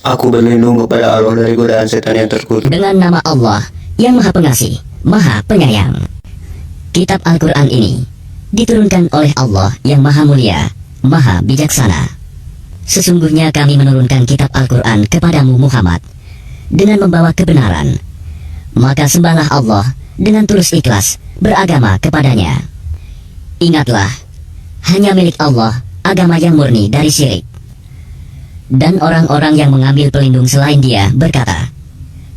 Aku berlindung kepada Allah dari godaan setan yang terkutuk. Dengan nama Allah yang Maha Pengasih, Maha Penyayang. Kitab Al-Quran ini diturunkan oleh Allah yang Maha Mulia, Maha Bijaksana. Sesungguhnya kami menurunkan kitab Al-Quran kepadamu Muhammad dengan membawa kebenaran. Maka sembahlah Allah dengan tulus ikhlas beragama kepadanya. Ingatlah, hanya milik Allah agama yang murni dari syirik. Dan orang-orang yang mengambil pelindung selain Dia berkata,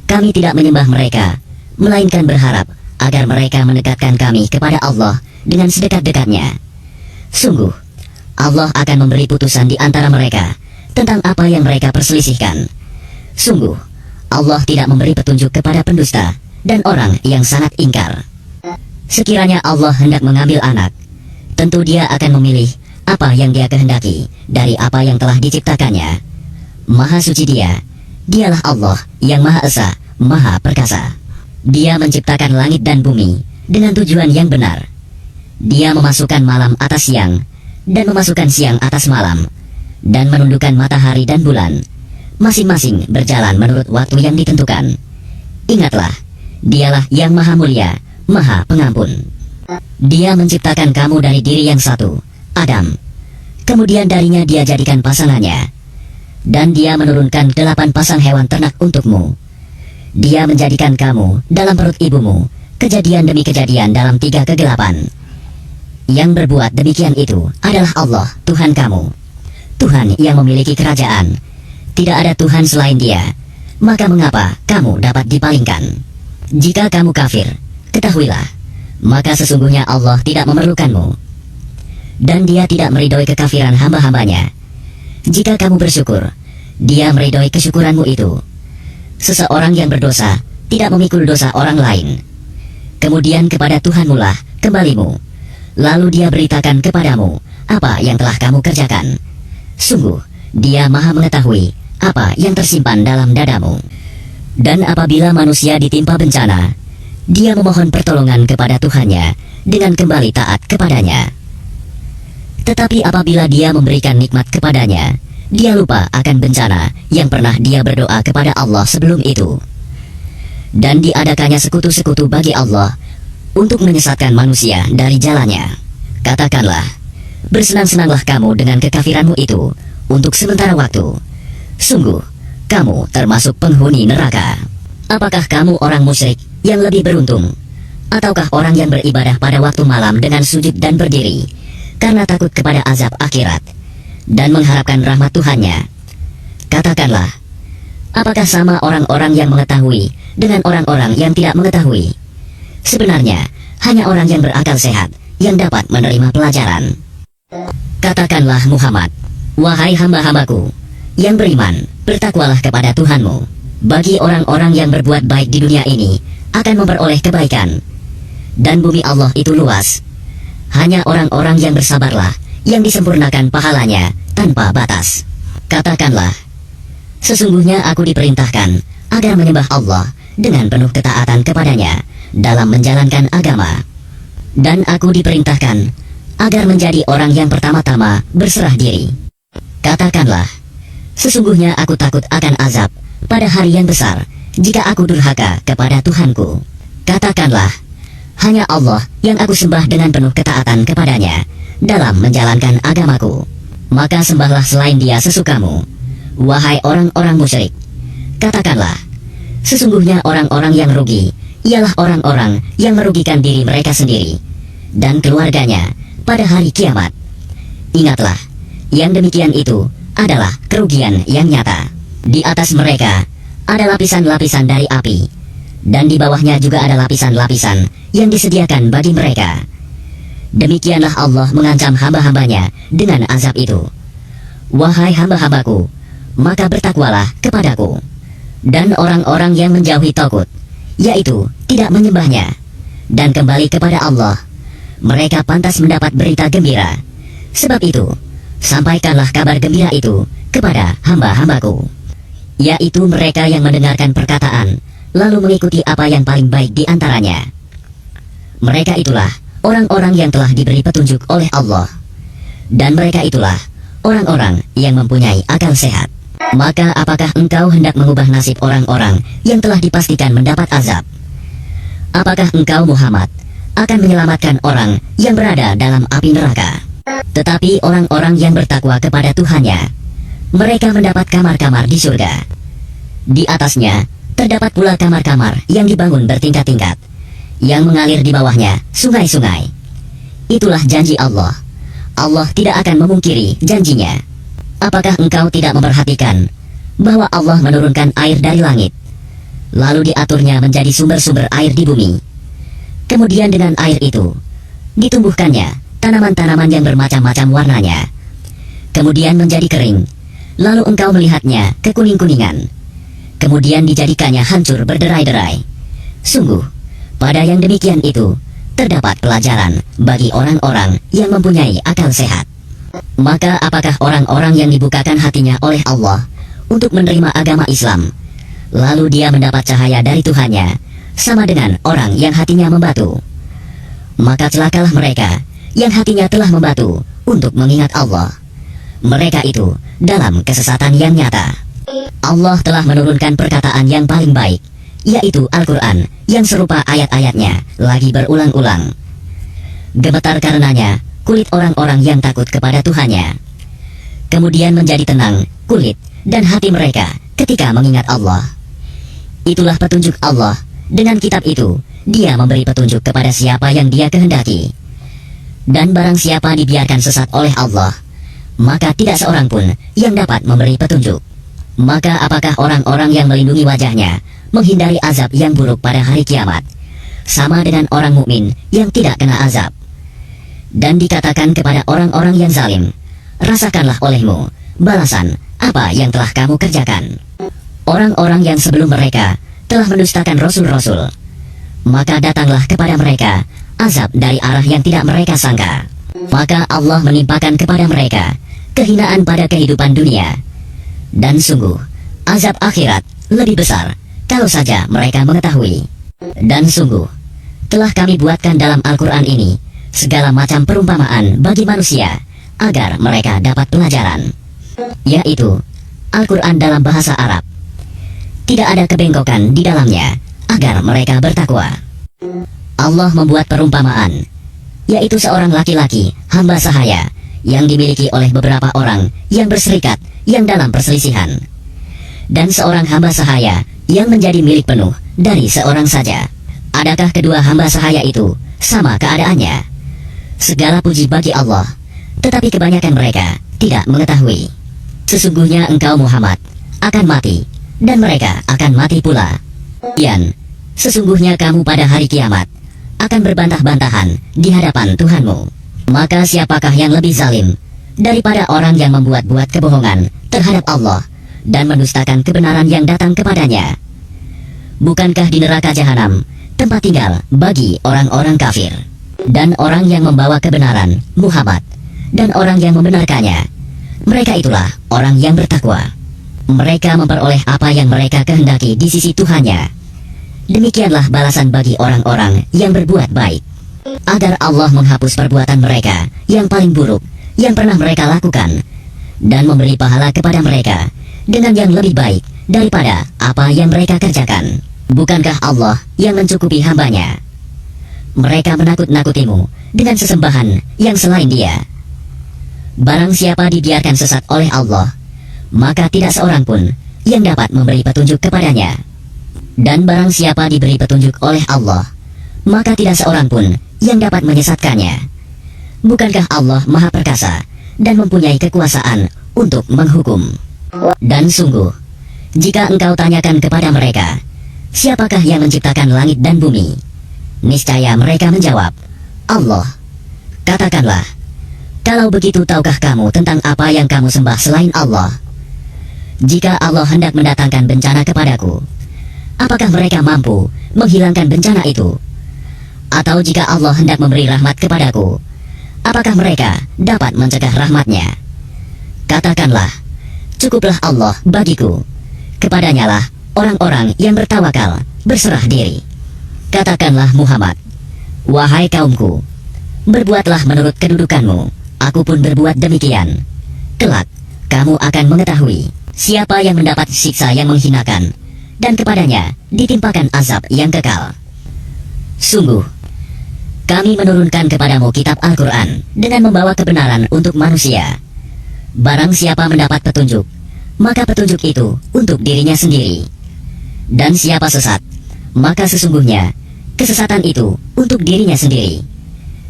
kami tidak menyembah mereka, melainkan berharap agar mereka mendekatkan kami kepada Allah dengan sedekat-dekatnya. Sungguh, Allah akan memberi putusan di antara mereka tentang apa yang mereka perselisihkan. Sungguh, Allah tidak memberi petunjuk kepada pendusta dan orang yang sangat ingkar. Sekiranya Allah hendak mengambil anak, tentu Dia akan memilih apa yang Dia kehendaki dari apa yang telah diciptakannya. Maha suci Dia, Dialah Allah yang Maha Esa, Maha Perkasa. Dia menciptakan langit dan bumi dengan tujuan yang benar. Dia memasukkan malam atas siang dan memasukkan siang atas malam, dan menundukkan matahari dan bulan, masing-masing berjalan menurut waktu yang ditentukan. Ingatlah, Dialah yang Maha Mulia, Maha Pengampun. Dia menciptakan kamu dari diri yang satu, Adam. Kemudian darinya Dia jadikan pasangannya, dan Dia menurunkan 8 pasang hewan ternak untukmu. Dia menjadikan kamu dalam perut ibumu, kejadian demi kejadian dalam 3 kegelapan. Yang berbuat demikian itu adalah Allah, Tuhan kamu, Tuhan yang memiliki kerajaan. Tidak ada Tuhan selain Dia. Maka mengapa kamu dapat dipalingkan? Jika kamu kafir, ketahuilah, maka sesungguhnya Allah tidak memerlukanmu, dan Dia tidak meridhoi kekafiran hamba-hambanya. Jika kamu bersyukur, Dia meridhoi kesyukuranmu itu. Seseorang yang berdosa tidak memikul dosa orang lain. Kemudian kepada Tuhanmu lah kembalimu, lalu Dia beritakan kepadamu apa yang telah kamu kerjakan. Sungguh, Dia Maha mengetahui apa yang tersimpan dalam dadamu. Dan apabila manusia ditimpa bencana, dia memohon pertolongan kepada Tuhannya dengan kembali taat kepadanya. Tetapi apabila dia memberikan nikmat kepadanya, dia lupa akan bencana yang pernah dia berdoa kepada Allah sebelum itu. Dan diadakannya sekutu-sekutu bagi Allah untuk menyesatkan manusia dari jalannya. Katakanlah, bersenang-senanglah kamu dengan kekafiranmu itu untuk sementara waktu. Sungguh, kamu termasuk penghuni neraka. Apakah kamu orang musyrik yang lebih beruntung, ataukah orang yang beribadah pada waktu malam dengan sujud dan berdiri karena takut kepada azab akhirat dan mengharapkan rahmat Tuhannya? Katakanlah, apakah sama orang-orang yang mengetahui dengan orang-orang yang tidak mengetahui? Sebenarnya, hanya orang yang berakal sehat yang dapat menerima pelajaran. Katakanlah Muhammad, wahai hamba-hambaku yang beriman, bertakwalah kepada Tuhanmu. Bagi orang-orang yang berbuat baik di dunia ini akan memperoleh kebaikan, dan bumi Allah itu luas. Hanya orang-orang yang bersabarlah yang disempurnakan pahalanya tanpa batas. Katakanlah, sesungguhnya aku diperintahkan agar menyembah Allah dengan penuh ketaatan kepadanya dalam menjalankan agama, dan aku diperintahkan agar menjadi orang yang pertama-tama berserah diri. Katakanlah, sesungguhnya aku takut akan azab pada hari yang besar jika aku durhaka kepada Tuhanku. Katakanlah, hanya Allah yang aku sembah dengan penuh ketaatan kepadanya dalam menjalankan agamaku. Maka sembahlah selain Dia sesukamu, wahai orang-orang musyrik. Katakanlah, sesungguhnya orang-orang yang rugi ialah orang-orang yang merugikan diri mereka sendiri dan keluarganya pada hari kiamat. Ingatlah, yang demikian itu adalah kerugian yang nyata. Di atas mereka ada lapisan-lapisan dari api, dan di bawahnya juga ada lapisan-lapisan yang disediakan bagi mereka. Demikianlah Allah mengancam hamba-hambanya dengan azab itu. Wahai hamba-hambaku, maka bertakwalah kepadaku. Dan orang-orang yang menjauhi tagut, yaitu tidak menyembahnya, dan kembali kepada Allah, mereka pantas mendapat berita gembira. Sebab itu, sampaikanlah kabar gembira itu kepada hamba-hambaku, yaitu mereka yang mendengarkan perkataan lalu mengikuti apa yang paling baik di antaranya. Mereka itulah orang-orang yang telah diberi petunjuk oleh Allah, dan mereka itulah orang-orang yang mempunyai akal sehat. Maka apakah engkau hendak mengubah nasib orang-orang yang telah dipastikan mendapat azab? Apakah engkau Muhammad akan menyelamatkan orang yang berada dalam api neraka? Tetapi orang-orang yang bertakwa kepada Tuhannya, mereka mendapat kamar-kamar di surga. Di atasnya terdapat pula kamar-kamar yang dibangun bertingkat-tingkat, yang mengalir di bawahnya sungai-sungai. Itulah janji Allah. Allah tidak akan memungkiri janjinya. Apakah engkau tidak memperhatikan bahwa Allah menurunkan air dari langit, lalu diaturnya menjadi sumber-sumber air di bumi? Kemudian dengan air itu ditumbuhkannya tanaman-tanaman yang bermacam-macam warnanya. Kemudian menjadi kering, lalu engkau melihatnya kekuning-kuningan. Kemudian dijadikannya hancur berderai-derai. Sungguh, pada yang demikian itu terdapat pelajaran bagi orang-orang yang mempunyai akal sehat. Maka apakah orang-orang yang dibukakan hatinya oleh Allah untuk menerima agama Islam, lalu dia mendapat cahaya dari Tuhannya, sama dengan orang yang hatinya membatu? Maka celakalah mereka yang hatinya telah membatu untuk mengingat Allah. Mereka itu dalam kesesatan yang nyata. Allah telah menurunkan perkataan yang paling baik, yaitu Al-Quran, yang serupa ayat-ayatnya lagi berulang-ulang. Gemetar karenanya kulit orang-orang yang takut kepada Tuhannya. Kemudian menjadi tenang kulit dan hati mereka ketika mengingat Allah. Itulah petunjuk Allah. Dengan kitab itu dia memberi petunjuk kepada siapa yang dia kehendaki. Dan barang siapa dibiarkan sesat oleh Allah, maka tidak seorang pun yang dapat memberi petunjuk. Maka apakah orang-orang yang melindungi wajahnya menghindari azab yang buruk pada hari kiamat, sama dengan orang mukmin yang tidak kena azab? Dan dikatakan kepada orang-orang yang zalim, rasakanlah olehmu balasan apa yang telah kamu kerjakan. Orang-orang yang sebelum mereka telah mendustakan rasul-rasul, maka datanglah kepada mereka azab dari arah yang tidak mereka sangka. Maka Allah menimpakan kepada mereka kehinaan pada kehidupan dunia. Dan sungguh, azab akhirat lebih besar kalau saja mereka mengetahui. Dan sungguh, telah kami buatkan dalam Al-Quran ini segala macam perumpamaan bagi manusia agar mereka dapat pelajaran, yaitu Al-Quran dalam bahasa Arab. Tidak ada kebengkokan di dalamnya agar mereka bertakwa. Allah membuat perumpamaan, yaitu seorang laki-laki hamba sahaya yang dimiliki oleh beberapa orang yang berserikat yang dalam perselisihan, dan seorang hamba sahaya yang menjadi milik penuh dari seorang saja. Adakah kedua hamba sahaya itu sama keadaannya? Segala puji bagi Allah, tetapi kebanyakan mereka tidak mengetahui. Sesungguhnya engkau Muhammad akan mati, dan mereka akan mati pula. Dan sesungguhnya kamu pada hari kiamat akan berbantah-bantahan di hadapan Tuhanmu. Maka siapakah yang lebih zalim daripada orang yang membuat-buat kebohongan terhadap Allah dan mendustakan kebenaran yang datang kepadanya? Bukankah di neraka jahanam tempat tinggal bagi orang-orang kafir? Dan orang yang membawa kebenaran Muhammad dan orang yang membenarkannya, mereka itulah orang yang bertakwa. Mereka memperoleh apa yang mereka kehendaki di sisi Tuhannya. Demikianlah balasan bagi orang-orang yang berbuat baik, agar Allah menghapus perbuatan mereka yang paling buruk yang pernah mereka lakukan, dan memberi pahala kepada mereka dengan yang lebih baik daripada apa yang mereka kerjakan. Bukankah Allah yang mencukupi hambanya? Mereka menakut-nakutimu dengan sesembahan yang selain dia. Barang siapa dibiarkan sesat oleh Allah, maka tidak seorang pun yang dapat memberi petunjuk kepadanya. Dan barang siapa diberi petunjuk oleh Allah, maka tidak seorang pun yang dapat menyesatkannya. Bukankah Allah Maha Perkasa dan mempunyai kekuasaan untuk menghukum? Dan sungguh, jika engkau tanyakan kepada mereka, siapakah yang menciptakan langit dan bumi? Niscaya mereka menjawab, Allah. Katakanlah, kalau begitu tahukah kamu tentang apa yang kamu sembah selain Allah? Jika Allah hendak mendatangkan bencana kepadaku, apakah mereka mampu menghilangkan bencana itu? Atau jika Allah hendak memberi rahmat kepadaku, apakah mereka dapat mencegah rahmatnya? Katakanlah, cukuplah Allah bagiku. Kepadanyalah orang-orang yang bertawakal berserah diri. Katakanlah Muhammad, wahai kaumku, berbuatlah menurut kedudukanmu, aku pun berbuat demikian. Kelak, kamu akan mengetahui. siapa yang mendapat siksa yang menghinakan, dan kepadanya ditimpakan azab yang kekal. Sungguh, kami menurunkan kepadamu kitab Al-Quran dengan membawa kebenaran untuk manusia. Barang siapa mendapat petunjuk, maka petunjuk itu untuk dirinya sendiri. Dan siapa sesat, maka sesungguhnya kesesatan itu untuk dirinya sendiri.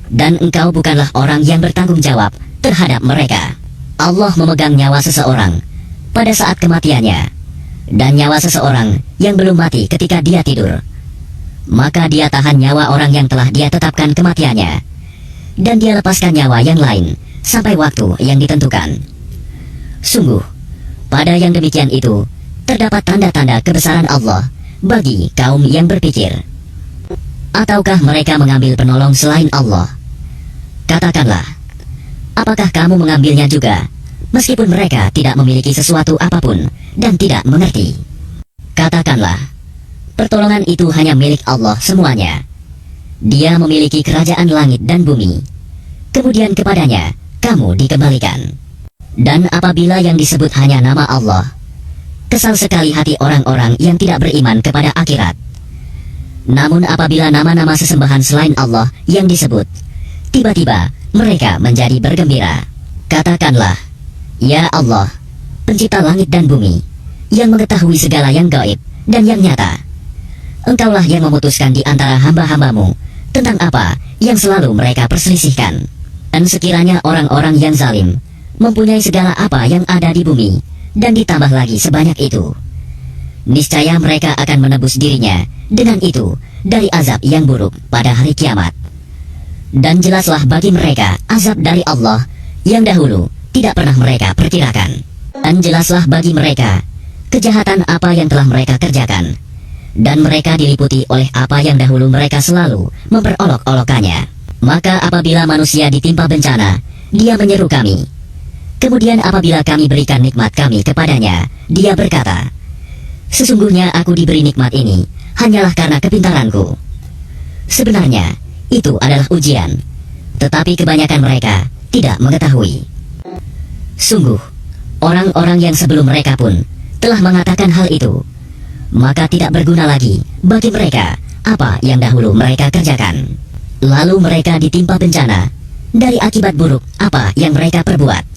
Dan engkau bukanlah orang yang bertanggung jawab terhadap mereka. Allah memegang nyawa seseorang pada saat kematiannya, dan nyawa seseorang yang belum mati ketika dia tidur. Maka dia tahan nyawa orang yang telah dia tetapkan kematiannya, dan dia lepaskan nyawa yang lain sampai waktu yang ditentukan. Sungguh, pada yang demikian itu terdapat tanda-tanda kebesaran Allah bagi kaum yang berpikir. Ataukah mereka mengambil penolong selain Allah? Katakanlah, apakah kamu mengambilnya juga, meskipun mereka tidak memiliki sesuatu apapun dan tidak mengerti? Katakanlah, pertolongan itu hanya milik Allah semuanya. Dia memiliki kerajaan langit dan bumi. Kemudian kepadanya kamu dikembalikan. Dan apabila yang disebut hanya nama Allah, kesal sekali hati orang-orang yang tidak beriman kepada akhirat. Namun apabila nama-nama sesembahan selain Allah yang disebut, tiba-tiba mereka menjadi bergembira. Katakanlah, ya Allah, pencipta langit dan bumi, yang mengetahui segala yang gaib dan yang nyata. Engkaulah yang memutuskan di antara hamba-hambamu tentang apa yang selalu mereka perselisihkan. Dan sekiranya orang-orang yang zalim mempunyai segala apa yang ada di bumi, dan ditambah lagi sebanyak itu, niscaya mereka akan menebus dirinya dengan itu dari azab yang buruk pada hari kiamat. Dan jelaslah bagi mereka azab dari Allah yang dahulu tidak pernah mereka perkirakan. Dan jelaslah bagi mereka kejahatan apa yang telah mereka kerjakan, dan mereka diliputi oleh apa yang dahulu mereka selalu memperolok-olokannya. Maka apabila manusia ditimpa bencana, dia menyeru kami. Kemudian apabila kami berikan nikmat kami kepadanya, dia berkata, sesungguhnya aku diberi nikmat ini hanyalah karena kepintaranku. Sebenarnya itu adalah ujian, tetapi kebanyakan mereka tidak mengetahui. Sungguh, orang-orang yang sebelum mereka pun telah mengatakan hal itu, maka tidak berguna lagi bagi mereka apa yang dahulu mereka kerjakan. Lalu mereka ditimpa bencana dari akibat buruk apa yang mereka perbuat.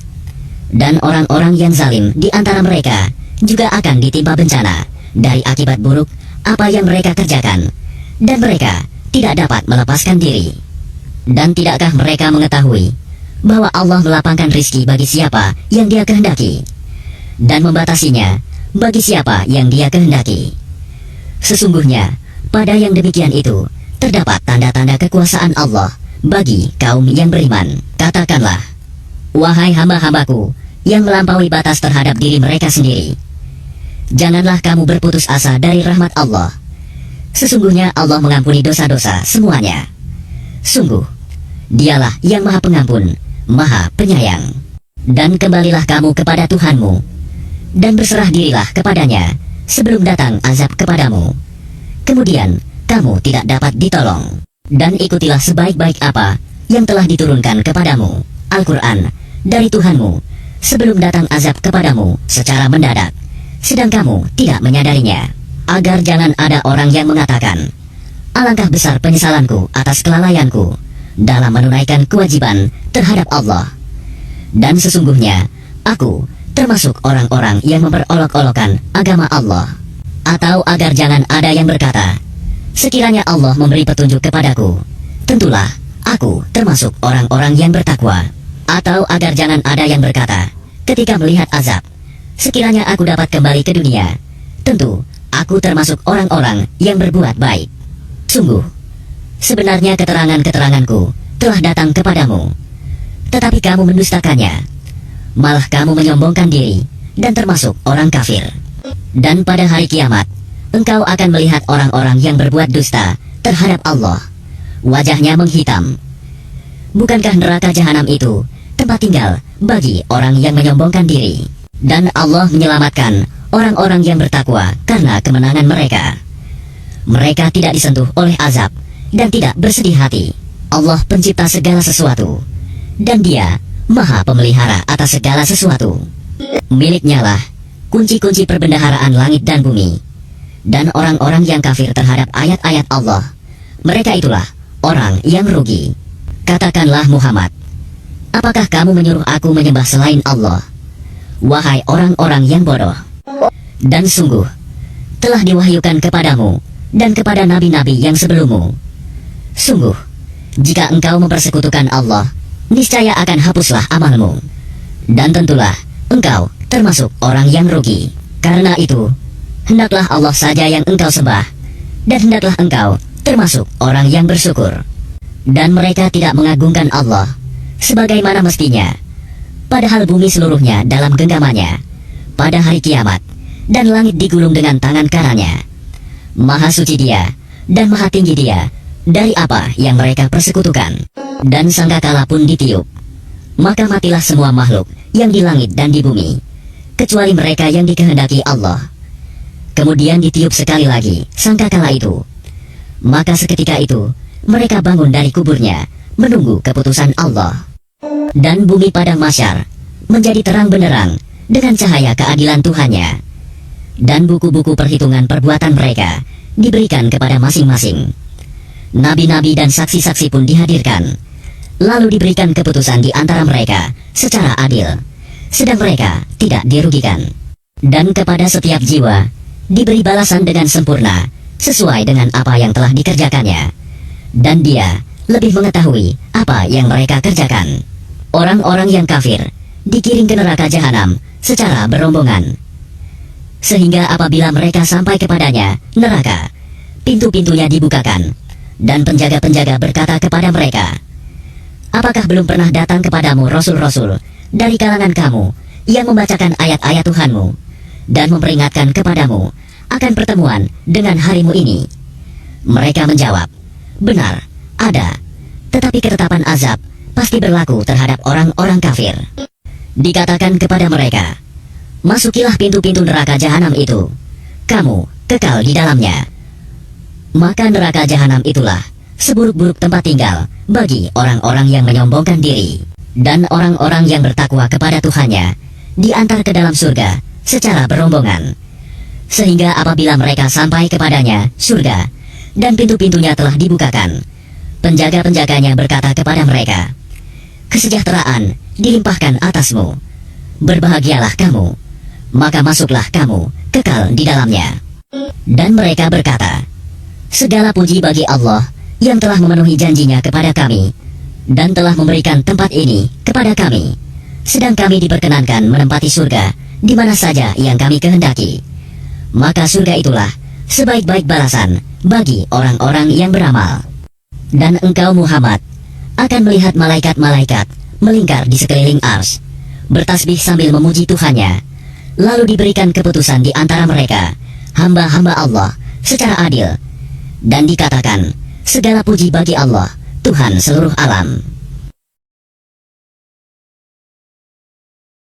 Dan orang-orang yang zalim di antara mereka juga akan ditimpa bencana dari akibat buruk apa yang mereka kerjakan, dan mereka tidak dapat melepaskan diri. Dan tidakkah mereka mengetahui bahwa Allah melapangkan rizki bagi siapa yang dia kehendaki, dan membatasinya bagi siapa yang dia kehendaki? Sesungguhnya pada yang demikian itu terdapat tanda-tanda kekuasaan Allah bagi kaum yang beriman. Katakanlah, wahai hamba-hambaku yang melampaui batas terhadap diri mereka sendiri, janganlah kamu berputus asa dari rahmat Allah. Sesungguhnya Allah mengampuni dosa-dosa semuanya. Sungguh, dialah yang maha pengampun, maha penyayang. Dan kembalilah kamu kepada Tuhanmu, dan berserah dirilah kepadanya sebelum datang azab kepadamu. Kemudian kamu tidak dapat ditolong. Dan ikutilah sebaik-baik apa yang telah diturunkan kepadamu, Al-Quran, dari Tuhanmu, sebelum datang azab kepadamu secara mendadak, sedang kamu tidak menyadarinya. Agar jangan ada orang yang mengatakan, alangkah besar penyesalanku atas kelalaianku dalam menunaikan kewajiban terhadap Allah. Dan sesungguhnya aku termasuk orang-orang yang memperolok-olokan agama Allah. Atau agar jangan ada yang berkata, sekiranya Allah memberi petunjuk kepadaku, tentulah aku termasuk orang-orang yang bertakwa. Atau agar jangan ada yang berkata, ketika melihat azab, sekiranya aku dapat kembali ke dunia, tentu aku termasuk orang-orang yang berbuat baik. Sungguh, sebenarnya keterangan-keteranganku telah datang kepadamu, tetapi kamu mendustakannya. Malah kamu menyombongkan diri dan termasuk orang kafir. Dan pada hari kiamat, engkau akan melihat orang-orang yang berbuat dusta terhadap Allah, wajahnya menghitam. Bukankah neraka jahanam itu tempat tinggal bagi orang yang menyombongkan diri? Dan Allah menyelamatkan orang-orang yang bertakwa karena kemenangan mereka. Mereka tidak disentuh oleh azab dan tidak bersedih hati. Allah pencipta segala sesuatu, dan Dia maha pemelihara atas segala sesuatu. Miliknya lah kunci-kunci perbendaharaan langit dan bumi. Dan orang-orang yang kafir terhadap ayat-ayat Allah, mereka itulah orang yang rugi. Katakanlah Muhammad, apakah kamu menyuruh aku menyembah selain Allah? Wahai orang-orang yang bodoh. Dan sungguh, telah diwahyukan kepadamu dan kepada nabi-nabi yang sebelummu. Sungguh, jika engkau mempersekutukan Allah, niscaya akan hapuslah amalmu. Dan tentulah, engkau termasuk orang yang rugi. Karena itu, hendaklah Allah saja yang engkau sembah, dan hendaklah engkau termasuk orang yang bersyukur. Dan mereka tidak mengagungkan Allah sebagaimana mestinya, padahal bumi seluruhnya dalam genggamannya pada hari kiamat, dan langit digulung dengan tangan kanannya. Maha suci Dia dan maha tinggi Dia dari apa yang mereka persekutukan. Dan sangkakala pun ditiup, maka matilah semua makhluk yang di langit dan di bumi, kecuali mereka yang dikehendaki Allah. Kemudian ditiup sekali lagi sangkakala itu, maka seketika itu mereka bangun dari kuburnya menunggu keputusan Allah. Dan bumi padang mahsyar menjadi terang benderang dengan cahaya keadilan Tuhannya. Dan buku-buku perhitungan perbuatan mereka diberikan kepada masing-masing. Nabi-nabi dan saksi-saksi pun dihadirkan, lalu diberikan keputusan di antara mereka secara adil, sedang mereka tidak dirugikan. Dan kepada setiap jiwa diberi balasan dengan sempurna sesuai dengan apa yang telah dikerjakannya. Dan Dia lebih mengetahui apa yang mereka kerjakan. Orang-orang yang kafir dikirim ke neraka jahanam secara berombongan, sehingga apabila mereka sampai kepadanya, neraka, pintu-pintunya dibukakan, dan penjaga-penjaga berkata kepada mereka, apakah belum pernah datang kepadamu rasul-rasul dari kalangan kamu yang membacakan ayat-ayat Tuhanmu dan memperingatkan kepadamu akan pertemuan dengan harimu ini? Mereka menjawab, benar, ada, tetapi ketetapan azab pasti berlaku terhadap orang-orang kafir. Dikatakan kepada mereka, masukilah pintu-pintu neraka jahanam itu, kamu kekal di dalamnya. Maka neraka jahanam itulah seburuk-buruk tempat tinggal bagi orang-orang yang menyombongkan diri. Dan orang-orang yang bertakwa kepada Tuhannya diantar ke dalam surga secara berombongan, sehingga apabila mereka sampai kepadanya, surga, dan pintu-pintunya telah dibukakan, penjaga-penjaganya berkata kepada mereka, kesejahteraan dilimpahkan atasmu, berbahagialah kamu, maka masuklah kamu kekal di dalamnya. Dan mereka berkata, segala puji bagi Allah yang telah memenuhi janjinya kepada kami, dan telah memberikan tempat ini kepada kami, sedang kami diperkenankan menempati surga di mana saja yang kami kehendaki. Maka surga itulah sebaik-baik balasan bagi orang-orang yang beramal. Dan engkau Muhammad akan melihat malaikat-malaikat melingkar di sekeliling ars, bertasbih sambil memuji Tuhannya. Lalu diberikan keputusan di antara mereka, hamba-hamba Allah, secara adil. Dan dikatakan, segala puji bagi Allah, Tuhan seluruh alam.